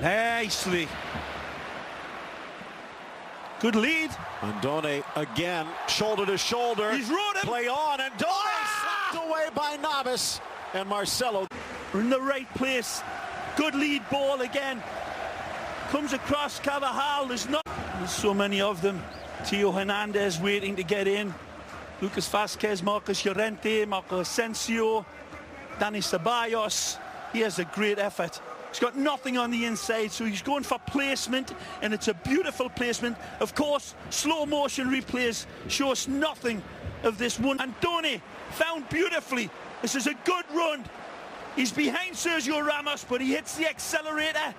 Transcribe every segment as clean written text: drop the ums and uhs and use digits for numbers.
Nicely. Good lead. Andone again, shoulder to shoulder. He's rode him. Play on, and slapped away by Navas. And Marcelo in the right place. Good lead ball again. Comes across Carvajal. There's so many of them. Theo Hernandez waiting to get in. Lucas Vazquez, Marcos Llorente, Marco Asensio, Dani Ceballos. He has a great effort. He's got nothing on the inside, so he's going for placement, and it's a beautiful placement. Of course, slow motion replays show us nothing of this one. Andone found beautifully. This is a good run. He's behind Sergio Ramos, but he hits the accelerator,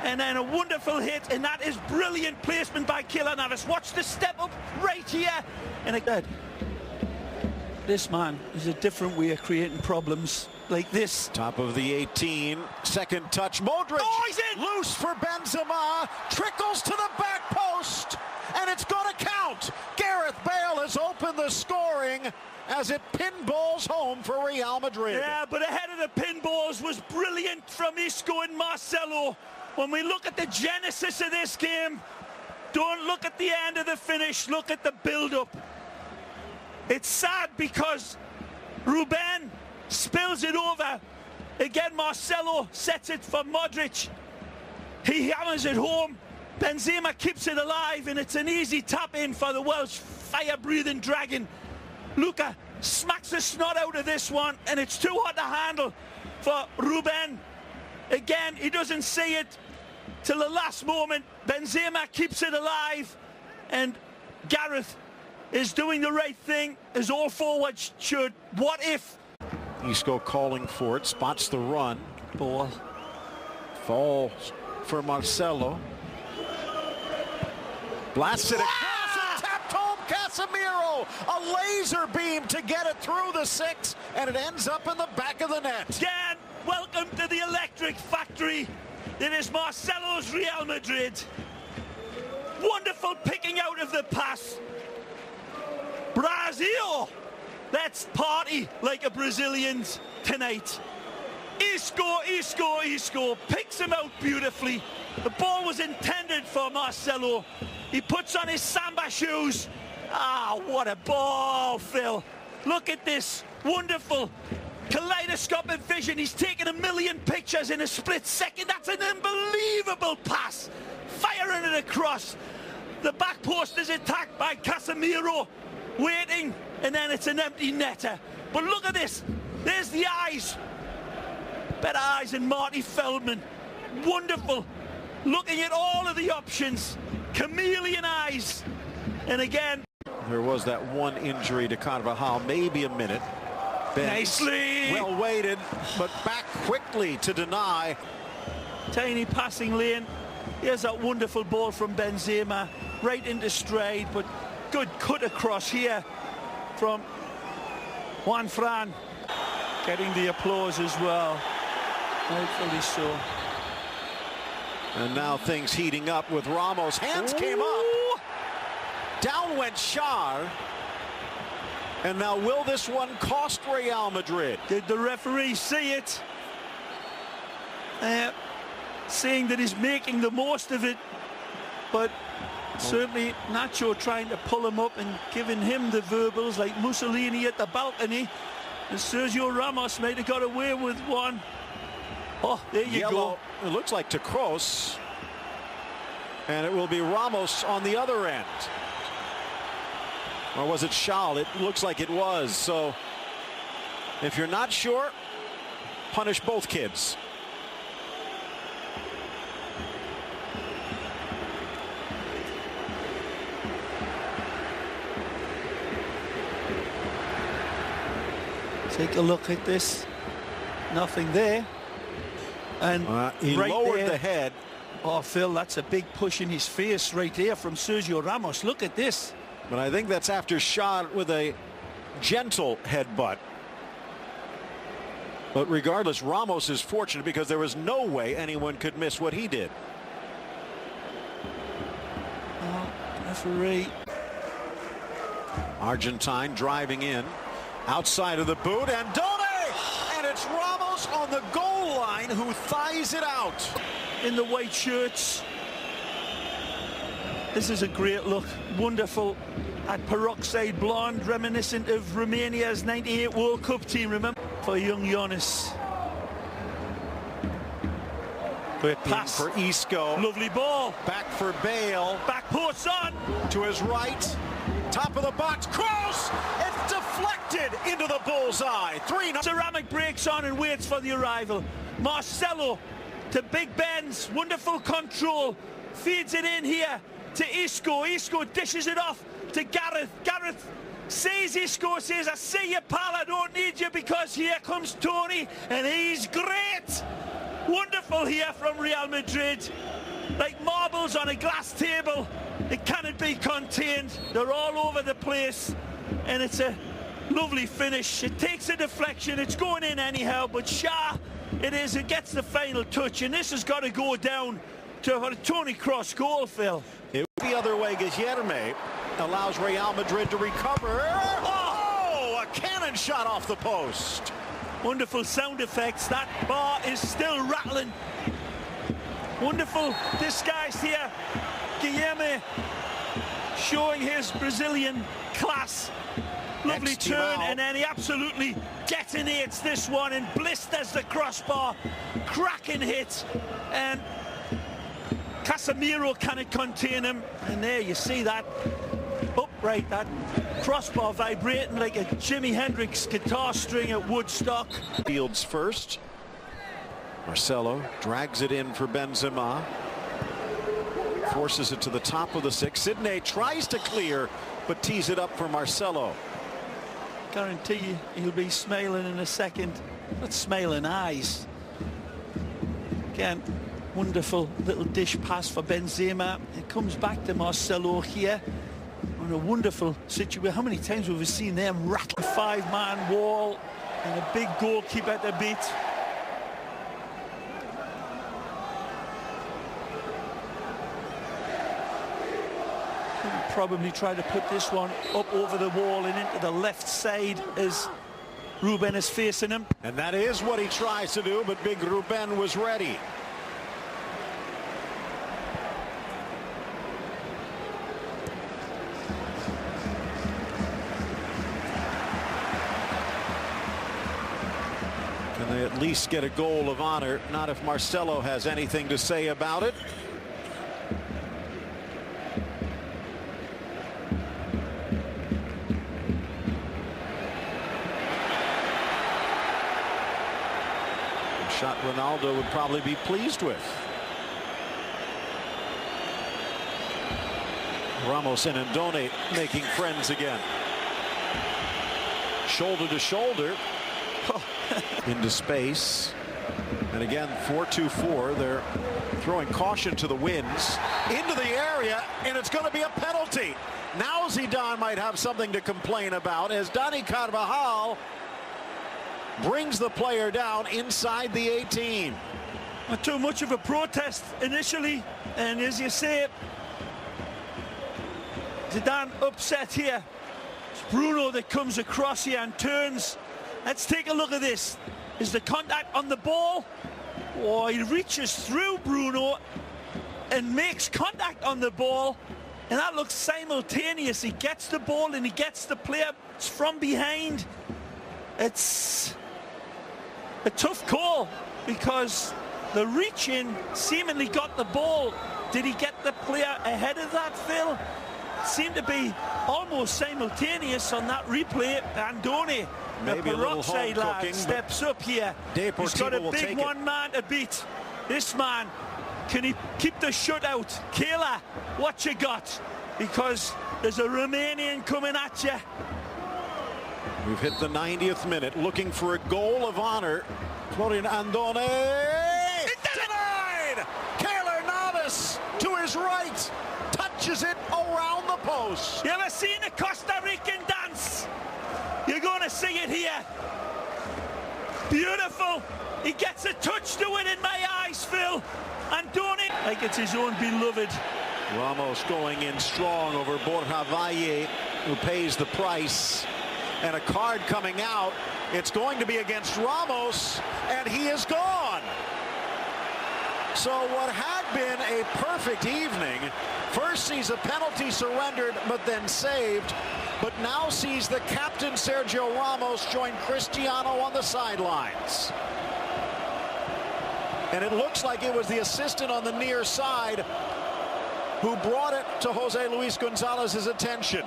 and then a wonderful hit, and that is brilliant placement by Keylor Navas. Watch the step up right here, and again, this man is a different way of creating problems. Like this. Top of the 18, second touch, Modric. Oh, he's in! Loose for Benzema, trickles to the back post, and it's going to count. Gareth Bale has opened the scoring as it pinballs home for Real Madrid. Yeah, but ahead of the pinballs was brilliant from Isco and Marcelo. When we look at the genesis of this game, don't look at the end of the finish, look at the build-up. It's sad because Ruben spills it over. Again, Marcelo sets it for Modric. He hammers it home. Benzema keeps it alive, and it's an easy tap in for the Welsh fire-breathing dragon. Luka smacks the snot out of this one, and it's too hot to handle for Ruben. Again, he doesn't see it till the last moment. Benzema keeps it alive, and Gareth is doing the right thing, as all forwards should. What if? Isco calling for it, spots the run. Ball. Falls for Marcelo. Blasts it across and tapped home Casemiro. A laser beam to get it through the six, and it ends up in the back of the net. Again, welcome to the electric factory. It is Marcelo's Real Madrid. Wonderful picking out of the pass. Brazil. Let's party like a Brazilians tonight. Isco picks him out beautifully. The ball was intended for Marcelo. He puts on his Samba shoes. Ah, what a ball, Phil. Look at this wonderful kaleidoscopic vision. He's taken a million pictures in a split second. That's an unbelievable pass. Firing it across. The back post is attacked by Casemiro. Waiting, and then it's an empty netter. But look at this. There's the eyes. Better eyes than Marty Feldman. Wonderful. Looking at all of the options. Chameleon eyes. And again, there was that one injury to Carvajal, maybe a minute. Nicely. Well weighted, but back quickly to deny. Tiny passing lane. Here's that wonderful ball from Benzema. Right into stride, but good cut across here from Juan Fran. Getting the applause as well. Rightfully so. And now things heating up with Ramos. Hands came up. Down went Schär. And now will this one cost Real Madrid? Did the referee see it? Saying that he's making the most of it. But certainly Nacho trying to pull him up and giving him the verbals like Mussolini at the balcony. And Sergio Ramos might have got away with one. Oh, there you Yellow. go. It looks like to Kroos. And it will be Ramos on the other end. Or was it Schär? It looks like it was. So if you're not sure, punish both kids. Take a look at this. Nothing there. And he right lowered there, the head. Oh, Phil, that's a big push in his face right there from Sergio Ramos. Look at this. But I think that's after Schär with a gentle headbutt. But regardless, Ramos is fortunate because there was no way anyone could miss what he did. Oh, referee. Argentine driving in. Outside of the boot, and Done! And it's Ramos on the goal line who thighs it out. in the white shirts. This is a great look, wonderful. At peroxide blonde, reminiscent of Romania's '98 World Cup team, remember? For young Giannis. Great pass for Isco. Lovely ball. Back for Bale. Back post on. To his right. Top of the box. Cross! It's deflected into the bullseye. 3-0. Ceramic breaks on and waits for the arrival. Marcelo to Big Ben's. Wonderful control. Feeds it in here to Isco. Isco dishes it off to Gareth. Gareth sees Isco, says, I see you, pal, I don't need you, because here comes Tony, and he's great. Wonderful here from Real Madrid. Like marbles on a glass table. It cannot be contained. They're all over the place, and it's a lovely finish. It takes a deflection. It's going in anyhow, but Shah, it gets the final touch, and this has got to go down to a Toni Kroos goal, Phil. It would be the other way. Guilherme allows Real Madrid to recover. Oh, a cannon shot off the post. Wonderful sound effects. That bar is still rattling. Wonderful disguise here. Guilherme showing his Brazilian class. Lovely turn, and then he absolutely detonates this one and blisters the crossbar. Cracking hit, and Casemiro cannot contain him. And there you see that upright, that crossbar vibrating like a Jimi Hendrix guitar string at Woodstock. Fields first. Marcelo drags it in for Benzema. Forces it to the top of the six. Sidney tries to clear, but tees it up for Marcelo. Guarantee you he'll be smiling in a second. Not smiling eyes. Again, wonderful little dish pass for Benzema. It comes back to Marcelo here on a wonderful situation. How many times have we seen them rattle? Five-man wall and a big goalkeeper to beat. Probably try to put this one up over the wall and into the left side as Ruben is facing him. And that is what he tries to do, but big Ruben was ready. Can they at least get a goal of honor? Not if Marcelo has anything to say about it. Shot Ronaldo would probably be pleased with. Ramos and Andone making friends again. Shoulder to shoulder. Into space. And again, 4-2-4. They're throwing caution to the winds. Into the area, and it's going to be a penalty. Now Zidane might have something to complain about as Dani Carvajal brings the player down inside the 18. Not too much of a protest initially, and as you say, Zidane upset here. It's Bruno that comes across here and turns. Let's take a look at this. Is the contact on the ball? Oh, he reaches through Bruno and makes contact on the ball, and that looks simultaneous. He gets the ball and he gets the player from behind. It's a tough call because the reach in seemingly got the ball. Did he get the player ahead of that, Phil? It seemed to be almost simultaneous on that replay. Andone, the peroxide lad, steps up here. Deportivo He's got a big one man to beat. This man, can he keep the shutout? Kayla, what you got? Because there's a Romanian coming at you. We've hit the 90th minute, looking for a goal of honor. Florian Andone. Denied! Keylor Navas to his right. Touches it around the post. You ever seen a Costa Rican dance? You're going to see it here. Beautiful. He gets a touch to it in my eyes, Phil. Andone, like it's his own beloved. Ramos going in strong over Borja Valle, who pays the price. And a card coming out. It's going to be against Ramos, and he is gone. So what had been a perfect evening first sees a penalty surrendered but then saved, but now sees the captain Sergio Ramos join Cristiano on the sidelines. And it looks like it was the assistant on the near side who brought it to Jose Luis Gonzalez's attention.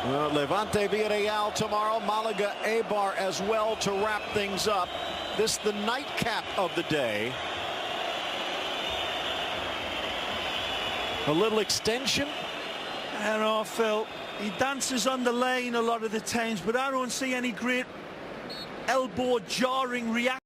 Well, Levante Villarreal tomorrow, Malaga Eibar as well to wrap things up. This the nightcap of the day. A little extension. I don't know, Phil. He dances on the lane a lot of the times, but I don't see any great elbow jarring reaction.